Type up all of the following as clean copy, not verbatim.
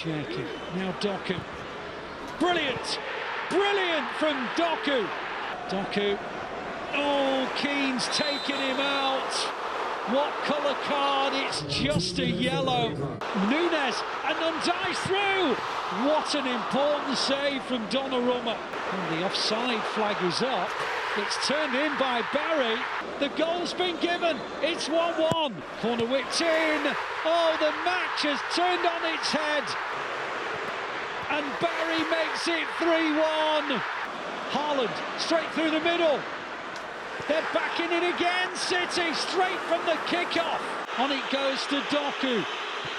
Cherki, now Doku. Brilliant! Brilliant from Doku! Doku. Oh, Keane's taking him out. What colour card? It's just a yellow. Nunes and Ndiaye through. What an important save from Donnarumma. And the offside flag is up. It's turned in by Barry. The goal's been given. It's 1-1. Corner whipped in. Oh, the match has turned on its head. And Barry makes it 3-1. Haaland straight through the middle. They're backing it again, City, straight from the kick-off. On it goes to Doku.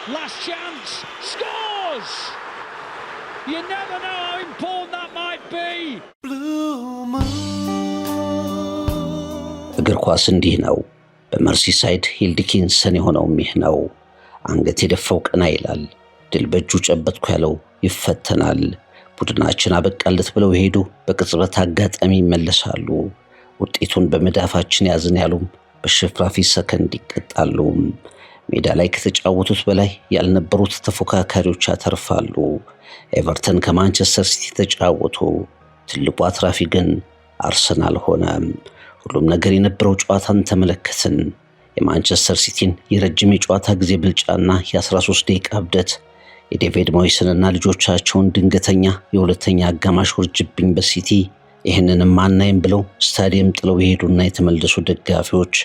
Last chance, scores! You never know how important that might be. እግር ኳስ እንዲህ ነው። በመርሲሳይድ ሂልዲኪንሰን የሆነው ይህ ነው። አንገት የደፋው ቀና ይላል። ድል በእጁ ጨበጥኩ ያለው ይፈተናል። ቡድናችን አበቃለት ብለው ሄዱ፣ በቅጽበት አጋጣሚ ይመለሳሉ። ውጤቱን በመዳፋችን ያዝን ያሉም በሽፍራፊ ሰከንድ ይቀጣሉ። ሜዳ ላይ ከተጫወቱት በላይ ያልነበሩት ተፎካካሪዎች ያተርፋሉ። ኤቨርተን ከማንቸስተር ሲቲ ተጫወቱ። ትልቁ አትራፊ ግን አርሰናል ሆነ። ሁሉም ነገር የነበረው ጨዋታን ተመለከትን። የማንቸስተር ሲቲን የረጅም የጨዋታ ጊዜ ብልጫና የ13 ደቂቃ እብደት፣ የዴቪድ ሞይስንና ልጆቻቸውን ድንገተኛ የሁለተኛ አጋማሽ ውርጅብኝ በሲቲ ይህንንም ማናይም ብለው ስታዲየም ጥለው የሄዱና የተመለሱ ደጋፊዎች፣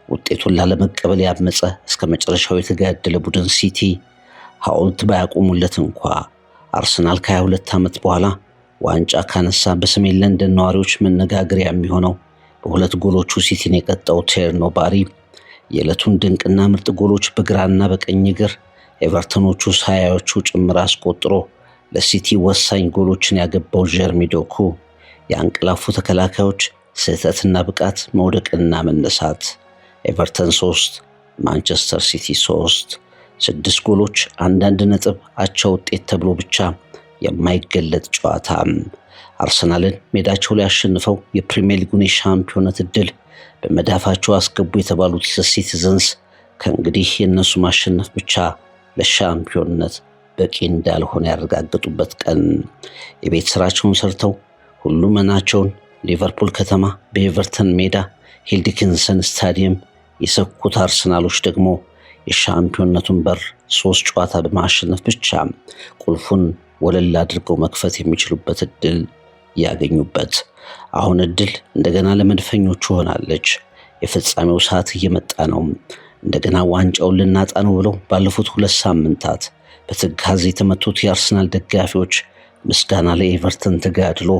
ውጤቱን ላለመቀበል ያመፀ እስከ መጨረሻው የተጋደለ ቡድን ሲቲ፣ ሐውልት ባያቆሙለት እንኳ አርሰናል ከ22 ዓመት በኋላ ዋንጫ ካነሳ በሰሜን ለንደን ነዋሪዎች መነጋገሪያ የሚሆነው በሁለት ጎሎቹ ሲቲን የቀጣው ቴርኖ ባሪ የዕለቱን ድንቅና ምርጥ ጎሎች በግራና በቀኝ እግር ኤቨርተኖቹ ሳያዮቹ ጭምር አስቆጥሮ ለሲቲ ወሳኝ ጎሎችን ያገባው ጀርሚ ዶኩ፣ የአንቀላፉ ተከላካዮች ስህተትና ብቃት፣ መውደቅና መነሳት። ኤቨርተን 3 ማንቸስተር ሲቲ 3። 6 ጎሎች፣ አንዳንድ ነጥብ፣ አቻ ውጤት ተብሎ ብቻ የማይገለጥ ጨዋታ። አርሰናልን ሜዳቸው ላይ አሸንፈው የፕሪሚየር ሊጉን የሻምፒዮንነት ዕድል በመዳፋቸው አስገቡ የተባሉት ሲቲዘንስ ከእንግዲህ የነሱ ማሸነፍ ብቻ ለሻምፒዮንነት በቂ እንዳልሆነ ያረጋግጡበት ቀን። የቤት ስራቸውን ሰርተው ሁሉ መናቸውን ሊቨርፑል ከተማ በኤቨርተን ሜዳ ሂልዲኪንሰን ስታዲየም የሰኩት አርሰናሎች ደግሞ የሻምፒዮንነቱን በር 3 ጨዋታ በማሸነፍ ብቻ ቁልፉን ወለል አድርገው መክፈት የሚችሉበት ዕድል ያገኙበት። አሁን ዕድል እንደገና ለመድፈኞቹ ሆናለች። የፍጻሜው ሰዓት እየመጣ ነው። እንደገና ዋንጫውን ልናጣ ነው ብለው ባለፉት 2 ሳምንታት በትካዜ የተመቱት የአርሰናል ደጋፊዎች ምስጋና ለኤቨርተን ተጋድሎ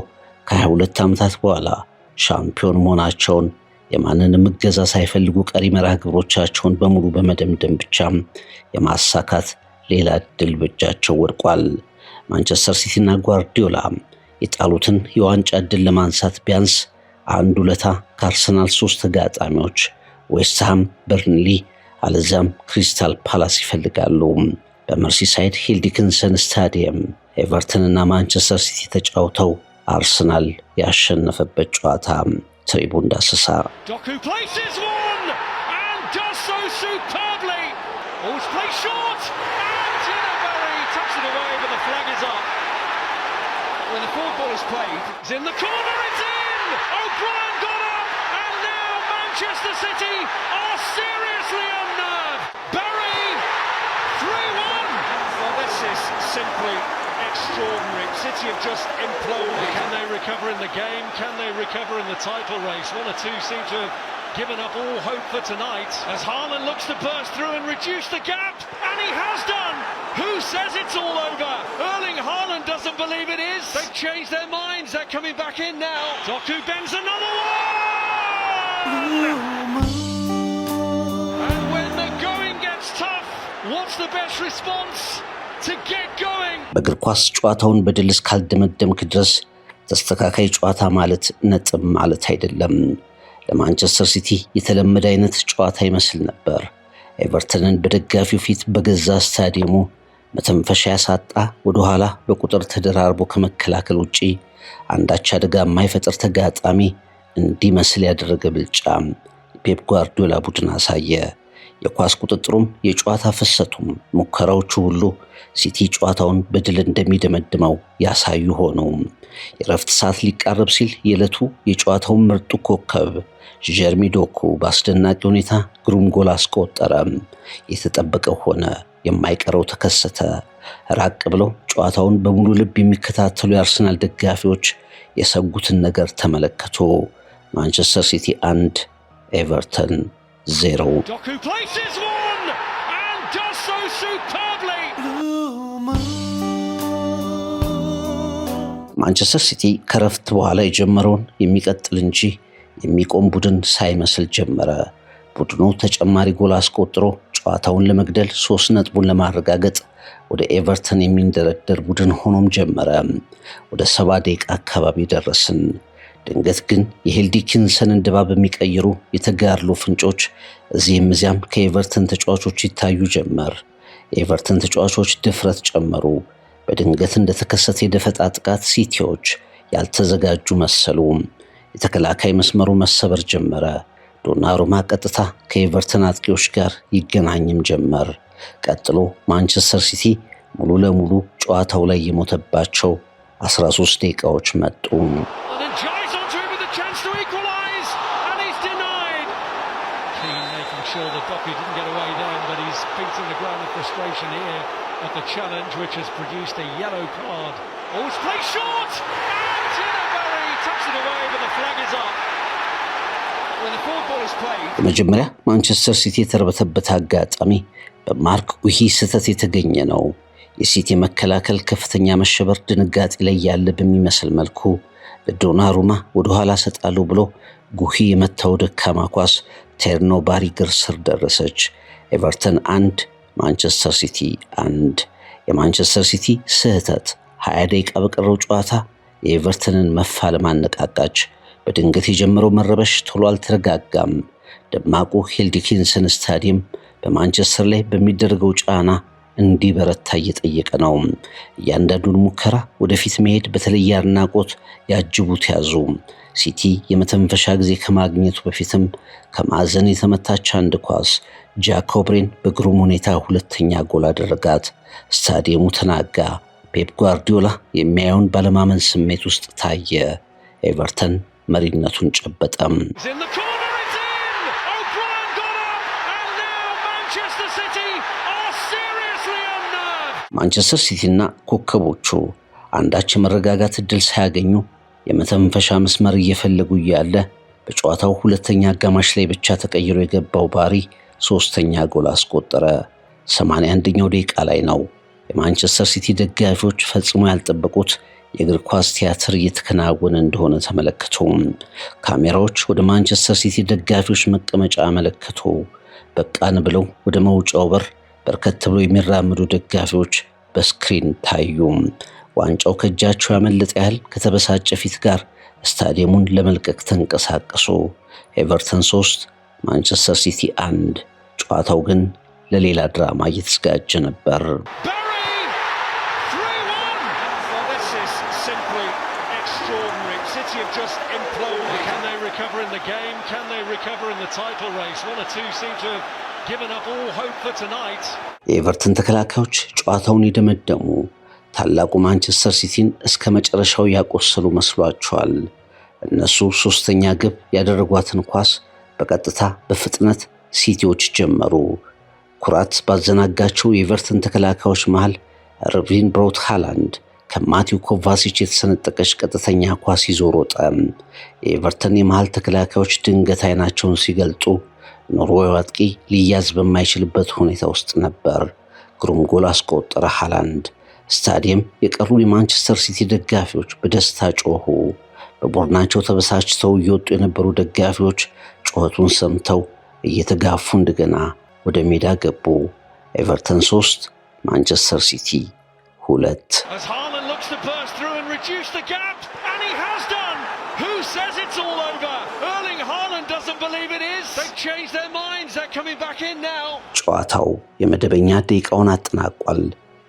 ከ22 ዓመታት በኋላ ሻምፒዮን መሆናቸውን የማንንም እገዛ ሳይፈልጉ ቀሪ መርሃ ግብሮቻቸውን በሙሉ በመደምደም ብቻ የማሳካት ሌላ ዕድል በእጃቸው ወድቋል። ማንቸስተር ሲቲና ጓርዲዮላ የጣሉትን የዋንጫ ዕድል ለማንሳት ቢያንስ አንድ ውለታ ከአርሰናል 3 ተጋጣሚዎች ዌስትሃም፣ በርንሊ አለዛም ክሪስታል ፓላስ ይፈልጋሉ። በመርሲሳይድ ሂልዲኪንሰን ስታዲየም ኤቨርተንና ማንቸስተር ሲቲ ተጫውተው አርሰናል ያሸነፈበት ጨዋታ። ትሪቡን ዳሰሳ Doku places one and does so superbly. Always plays short and Barry taps it away, but the flag is up. When the forward ball is played, it's in the corner, it's in! O'Brien got up, and now Manchester City are seriously unnerved. Barry, 3-1. Well, this is simply extraordinary. City have just imploded. Can they recover in the game? Can they recover in the title race? One or two seem to have given up all hope for tonight as Haaland looks to burst through and reduce the gap, and he has done. Who says it's all over? Erling Haaland doesn't believe it is. They've changed their minds. They're coming back in now. Doku bends another one. And when the going gets tough, what's the best response? To get going. በእግር ኳስ ጨዋታውን በድል እስካልደመደምክ ድረስ ተስተካካይ ጨዋታ ማለት ነጥብ ማለት አይደለም። ለማንቸስተር ሲቲ የተለመደ አይነት ጨዋታ ይመስል ነበር። ኤቨርተንን በደጋፊው ፊት በገዛ ስታዲየሙ መተንፈሻ ያሳጣ፣ ወደ ኋላ በቁጥር ተደራርቦ ከመከላከል ውጪ አንዳች አደጋ የማይፈጥር ተጋጣሚ እንዲመስል ያደረገ ብልጫ ፔፕ ጓርዲዮላ ቡድን አሳየ። የኳስ ቁጥጥሩም የጨዋታ ፍሰቱም ሙከራዎቹ ሁሉ ሲቲ ጨዋታውን በድል እንደሚደመድመው ያሳዩ ሆነው የረፍት ሰዓት ሊቃረብ ሲል የዕለቱ የጨዋታው ምርጡ ኮከብ ጀርሚ ዶኩ በአስደናቂ ሁኔታ ግሩም ጎል አስቆጠረ። የተጠበቀው ሆነ፣ የማይቀረው ተከሰተ። ራቅ ብለው ጨዋታውን በሙሉ ልብ የሚከታተሉ የአርሰናል ደጋፊዎች የሰጉትን ነገር ተመለከቱ። ማንቸስተር ሲቲ 1 ኤቨርተን 0። ማንቸስተር ሲቲ ከረፍት በኋላ የጀመረውን የሚቀጥል እንጂ የሚቆም ቡድን ሳይመስል ጀመረ። ቡድኑ ተጨማሪ ጎል አስቆጥሮ ጨዋታውን ለመግደል 3 ነጥቡን ለማረጋገጥ ወደ ኤቨርተን የሚንደረደር ቡድን ሆኖም ጀመረ። ወደ 70 ደቂቃ አካባቢ ደረስን። ድንገት ግን የሄልዲኪንሰንን ድባብ የሚቀይሩ የተጋድሎ ፍንጮች እዚህም እዚያም ከኤቨርተን ተጫዋቾች ይታዩ ጀመር። የኤቨርተን ተጫዋቾች ድፍረት ጨመሩ። በድንገት እንደተከሰተ የደፈጣ ጥቃት ሲቲዎች ያልተዘጋጁ መሰሉ። የተከላካይ መስመሩ መሰበር ጀመረ። ዶናሩማ ቀጥታ ከኤቨርተን አጥቂዎች ጋር ይገናኝም ጀመር። ቀጥሎ ማንቸስተር ሲቲ ሙሉ ለሙሉ ጨዋታው ላይ የሞተባቸው 13 ደቂቃዎች መጡ። At the challenge which has produced a yellow card. Oh, it's played short! And Tinaberry tucks it away, but the flag is up. When the forward ball is played... በመጀመሪያ ማንቸስተር ሲቲ የተረበተበት አጋጣሚ በማርክ ጉሂ ስህተት የተገኘ ነው። የሲቲ መከላከል ከፍተኛ መሸበር ድንጋጤ ላይ ያለ በሚመስል መልኩ ለዶናሩማ ወደ ኋላ ሰጣሉ ብሎ ጉሂ የመታው ደካማ ኳስ ቴርኖባሪ እግር ስር ደረሰች። ኤቨርተን 1 ማንቸስተር ሲቲ 1። የማንቸስተር ሲቲ ስህተት 20 ደቂቃ በቀረው ጨዋታ የኤቨርተንን መፋለም አነቃቃች። በድንገት የጀመረው መረበሽ ቶሎ አልተረጋጋም። ደማቁ ሄልዲኪንሰን ስታዲየም በማንቸስተር ላይ በሚደረገው ጫና እንዲበረታ እየጠየቀ ነው። እያንዳንዱን ሙከራ ወደፊት መሄድ በተለየ አድናቆት ያጅቡት ያዙ። ሲቲ የመተንፈሻ ጊዜ ከማግኘቱ በፊትም ከማዕዘን የተመታች አንድ ኳስ ጃኮብሬን በግሩም ሁኔታ ሁለተኛ ጎል አደረጋት። ስታዲየሙ ተናጋ። ፔፕ ጓርዲዮላ የሚያየውን ባለማመን ስሜት ውስጥ ታየ። ኤቨርተን መሪነቱን ጨበጠም። ማንቸስተር ሲቲና ኮከቦቹ አንዳች መረጋጋት እድል ሳያገኙ የመተንፈሻ መስመር እየፈለጉ እያለ በጨዋታው ሁለተኛ አጋማሽ ላይ ብቻ ተቀይሮ የገባው ባሪ ሶስተኛ ጎል አስቆጠረ። 81ኛው ደቂቃ ላይ ነው። የማንቸስተር ሲቲ ደጋፊዎች ፈጽሞ ያልጠበቁት የእግር ኳስ ቲያትር እየተከናወነ እንደሆነ ተመለከቱ። ካሜራዎች ወደ ማንቸስተር ሲቲ ደጋፊዎች መቀመጫ አመለከቱ። በቃን ብለው ወደ መውጫው በር በርከት ብለው የሚራመዱ ደጋፊዎች በስክሪን ታዩ። ዋንጫው ከእጃቸው ያመለጠ ያህል ከተበሳጨ ፊት ጋር ስታዲየሙን ለመልቀቅ ተንቀሳቀሱ። ኤቨርተን 3 ማንቸስተር ሲቲ 1። ጨዋታው ግን ለሌላ ድራማ እየተዘጋጀ ነበር። የኤቨርተን ተከላካዮች ጨዋታውን የደመደሙ ታላቁ ማንቸስተር ሲቲን እስከ መጨረሻው ያቆሰሉ መስሏቸዋል። እነሱ ሶስተኛ ግብ ያደረጓትን ኳስ በቀጥታ በፍጥነት ሲቲዎች ጀመሩ። ኩራት ባዘናጋቸው የኤቨርተን ተከላካዮች መሃል ኤርሊንግ ብራውት ሃላንድ ከማቲው ኮቫሲች የተሰነጠቀች ቀጥተኛ ኳስ ይዞ ሮጠ። የኤቨርተን የመሃል ተከላካዮች ድንገት አይናቸውን ሲገልጡ ኖርዌይ አጥቂ ሊያዝ በማይችልበት ሁኔታ ውስጥ ነበር። ግሩም ጎል አስቆጠረ ሃላንድ። ስታዲየም የቀሩ የማንቸስተር ሲቲ ደጋፊዎች በደስታ ጮሁ። በቡድናቸው ተበሳጭተው እየወጡ የነበሩ ደጋፊዎች ጩኸቱን ሰምተው እየተጋፉ እንደገና ወደ ሜዳ ገቡ። ኤቨርተን 3 ማንቸስተር ሲቲ 2። ጨዋታው የመደበኛ ደቂቃውን አጠናቋል።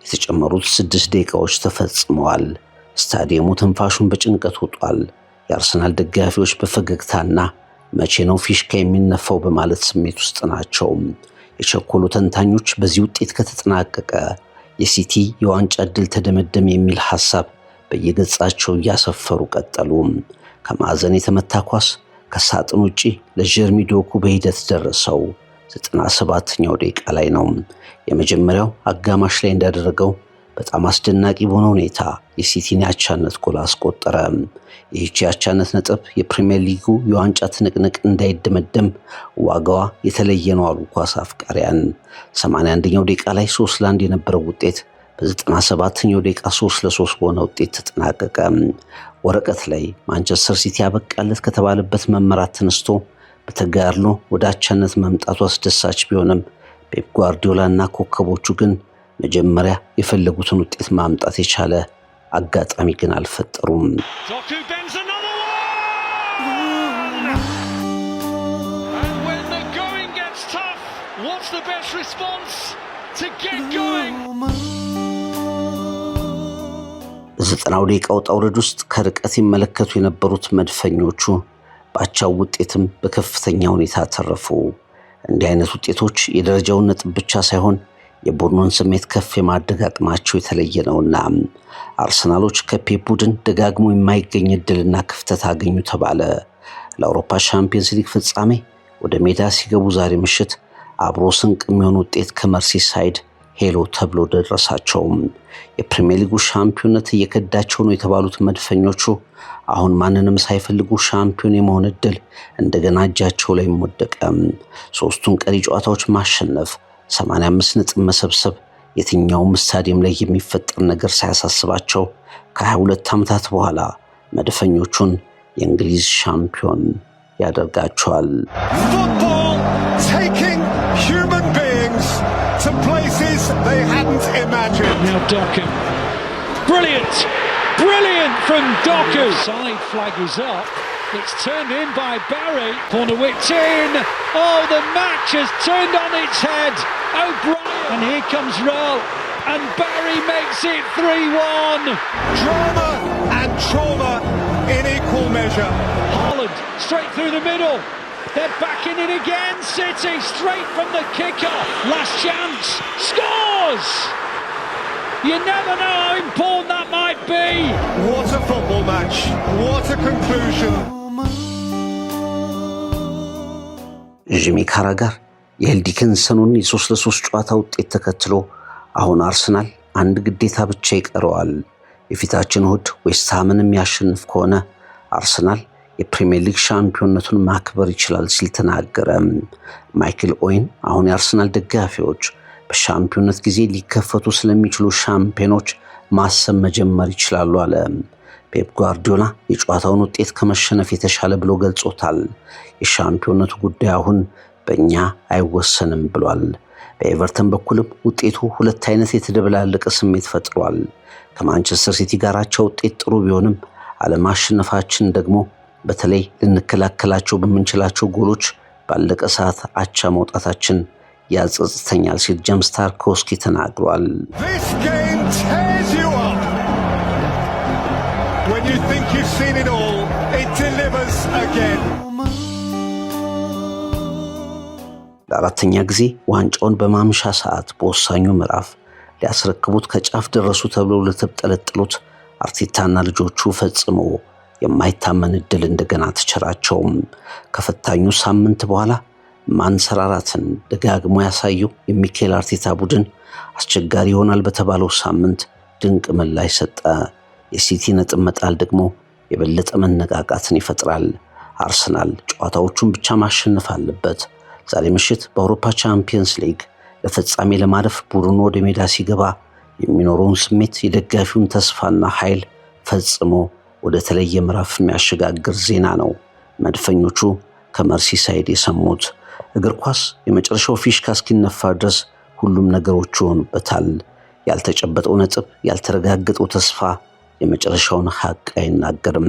የተጨመሩት 6 ደቂቃዎች ተፈጽመዋል። ስታዲየሙ ትንፋሹን በጭንቀት ወጧል። የአርሰናል ደጋፊዎች በፈገግታና መቼ ነው ፊሽካ የሚነፋው በማለት ስሜት ውስጥ ናቸው። የቸኮሉ ተንታኞች በዚህ ውጤት ከተጠናቀቀ የሲቲ የዋንጫ ዕድል ተደመደመ የሚል ሐሳብ በየገጻቸው እያሰፈሩ ቀጠሉ። ከማዕዘን የተመታ ኳስ ከሳጥን ውጪ ለጀርሚ ዶኩ በሂደት ደረሰው 97ኛው ደቂቃ ላይ ነው። የመጀመሪያው አጋማሽ ላይ እንዳደረገው በጣም አስደናቂ በሆነ ሁኔታ የሲቲን የአቻነት ጎል አስቆጠረ። ይህች የአቻነት ነጥብ የፕሪሚየር ሊጉ የዋንጫ ትንቅንቅ እንዳይደመደም ዋጋዋ የተለየ ነው አሉ ኳስ አፍቃሪያን። 81ኛው ደቂቃ ላይ 3-1 የነበረው ውጤት በ97ኛው ደቂቃ 3-3 በሆነ ውጤት ተጠናቀቀ። ወረቀት ላይ ማንቸስተር ሲቲ ያበቃለት ከተባለበት መመራት ተነስቶ በተጋድሎ ወደ አቻነት መምጣቱ አስደሳች ቢሆንም ፔፕ ጓርዲዮላ እና ኮከቦቹ ግን መጀመሪያ የፈለጉትን ውጤት ማምጣት የቻለ አጋጣሚ ግን አልፈጠሩም። በ90ው ደቂቃ ውጣ ውረድ ውስጥ ከርቀት ይመለከቱ የነበሩት መድፈኞቹ በአቻው ውጤትም በከፍተኛ ሁኔታ ተረፉ። እንዲህ አይነት ውጤቶች የደረጃውን ነጥብ ብቻ ሳይሆን የቡድኑን ስሜት ከፍ የማድረግ አቅማቸው የተለየ ነውና አርሰናሎች ከፔፕ ቡድን ደጋግሞ የማይገኝ እድልና ክፍተት አገኙ ተባለ። ለአውሮፓ ሻምፒየንስ ሊግ ፍጻሜ ወደ ሜዳ ሲገቡ ዛሬ ምሽት አብሮ ስንቅ የሚሆን ውጤት ከመርሲሳይድ ሄሎ ተብሎ ደረሳቸው። የፕሪሚየር ሊጉ ሻምፒዮንነት እየከዳቸው ነው የተባሉት መድፈኞቹ አሁን ማንንም ሳይፈልጉ ሻምፒዮን የመሆን እድል እንደገና እጃቸው ላይ ወደቀ። ሶስቱን ቀሪ ጨዋታዎች ማሸነፍ፣ 85 ነጥብ መሰብሰብ የትኛውም ስታዲየም ላይ የሚፈጠር ነገር ሳያሳስባቸው ከ22 ዓመታት በኋላ መድፈኞቹን የእንግሊዝ ሻምፒዮን ያደርጋቸዋል። To places they hadn't imagined. Now Doku. Brilliant from Doku. Side flag is up. It's turned in by Barry. Corner whipped in. Oh, the match has turned on its head. O'Brien. And here comes Rowe. And Barry makes it 3-1. Drama and trauma in equal measure. Haaland straight through the middle. They're backing it again, City, straight from the kicker. Last chance, scores! You never know how important that might be. What a football match, what a conclusion. ጂሚ ካራጋር የኤል ዲኪንሰኑን የ3-3 ጨዋታ ውጤት ተከትሎ አሁን አርሰናል አንድ ግዴታ ብቻ ይቀረዋል። የፊታችን እሁድ ዌስትሃምን የሚያሸንፍ ከሆነ አርሰናል የፕሪሚየር ሊግ ሻምፒዮንነቱን ማክበር ይችላል ሲል ተናገረ። ማይክል ኦዌን አሁን የአርሰናል ደጋፊዎች በሻምፒዮንነት ጊዜ ሊከፈቱ ስለሚችሉ ሻምፒዮኖች ማሰብ መጀመር ይችላሉ አለ። ፔፕ ጓርዲዮላ የጨዋታውን ውጤት ከመሸነፍ የተሻለ ብሎ ገልጾታል። የሻምፒዮንነቱ ጉዳይ አሁን በእኛ አይወሰንም ብሏል። በኤቨርተን በኩልም ውጤቱ ሁለት አይነት የተደበላለቀ ስሜት ፈጥሯል። ከማንቸስተር ሲቲ ጋራቸው ውጤት ጥሩ ቢሆንም አለማሸነፋችን ደግሞ በተለይ ልንከላከላቸው በምንችላቸው ጎሎች ባለቀ ሰዓት አቻ መውጣታችን ያጸጽተኛል ሲል ጄምስ ታርኮውስኪ ተናግሯል። This game tears you up. When you think you've seen it all, it delivers again. ለአራተኛ ጊዜ ዋንጫውን በማምሻ ሰዓት በወሳኙ ምዕራፍ ሊያስረክቡት ከጫፍ ደረሱ ተብለው ለተጠለጠሉት አርቴታና ልጆቹ ፈጽሞ የማይታመን እድል እንደገና ተቸራቸው። ከፈታኙ ሳምንት በኋላ ማንሰራራትን ደጋግሞ ያሳየው የሚኬል አርቴታ ቡድን አስቸጋሪ ይሆናል በተባለው ሳምንት ድንቅ ምላሽ ሰጠ። የሲቲ ነጥብ መጣል ደግሞ የበለጠ መነቃቃትን ይፈጥራል። አርሰናል ጨዋታዎቹን ብቻ ማሸነፍ አለበት። ዛሬ ምሽት በአውሮፓ ቻምፒየንስ ሊግ ለፍጻሜ ለማለፍ ቡድኑ ወደ ሜዳ ሲገባ የሚኖረውን ስሜት፣ የደጋፊውን ተስፋና ኃይል ፈጽሞ ወደ ተለየ ምዕራፍ የሚያሸጋግር ዜና ነው። መድፈኞቹ ከመርሲሳይድ የሰሙት እግር ኳስ የመጨረሻው ፊሽካ እስኪነፋ ድረስ ሁሉም ነገሮች ይሆኑበታል። ያልተጨበጠው ነጥብ፣ ያልተረጋገጠው ተስፋ የመጨረሻውን ሐቅ አይናገርም።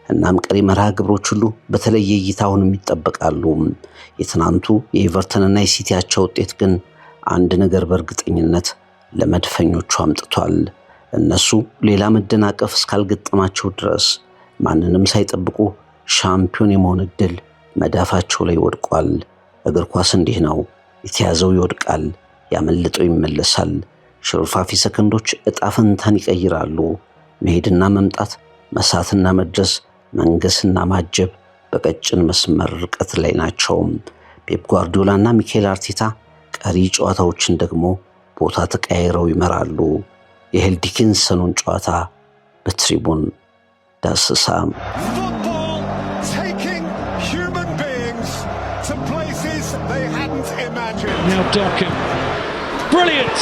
እናም ቀሪ መርሃ ግብሮች ሁሉ በተለየ እይታ አሁንም ይጠበቃሉ። የትናንቱ የኤቨርተንና የሲቲያቸው ውጤት ግን አንድ ነገር በእርግጠኝነት ለመድፈኞቹ አምጥቷል። እነሱ ሌላ መደናቀፍ እስካልገጠማቸው ድረስ ማንንም ሳይጠብቁ ሻምፒዮን የመሆን እድል መዳፋቸው ላይ ወድቋል። እግር ኳስ እንዲህ ነው። የተያዘው ይወድቃል፣ ያመለጠው ይመለሳል። ሽርፋፊ ሰከንዶች ዕጣ ፈንታን ይቀይራሉ። መሄድና መምጣት፣ መሳትና መድረስ፣ መንገስና ማጀብ በቀጭን መስመር ርቀት ላይ ናቸው። ፔፕ ጓርዲዮላና ሚኬል አርቴታ ቀሪ ጨዋታዎችን ደግሞ ቦታ ተቀያይረው ይመራሉ። የሄል ዲኪንሰኑን ጨዋታ በትሪቡን ዳሰሳ። Football taking human beings to places they hadn't imagined. Now Doku. Brilliant!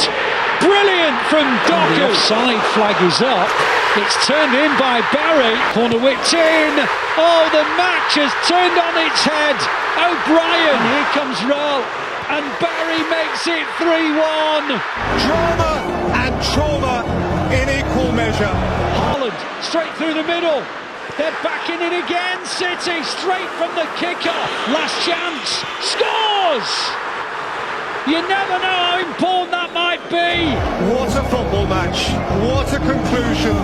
Brilliant from Doku. The offside flag is up. It's turned in by Barry. Corner whipped in. Oh, the match has turned on its head. O'Brien, here comes Roll. And Barry makes it 3-1. Drama and trauma in equal measure. Haaland, straight through the middle. They're backing it again. City, straight from the kicker. Last chance. Scores! You never know how important that might be. What a football match. What a conclusion.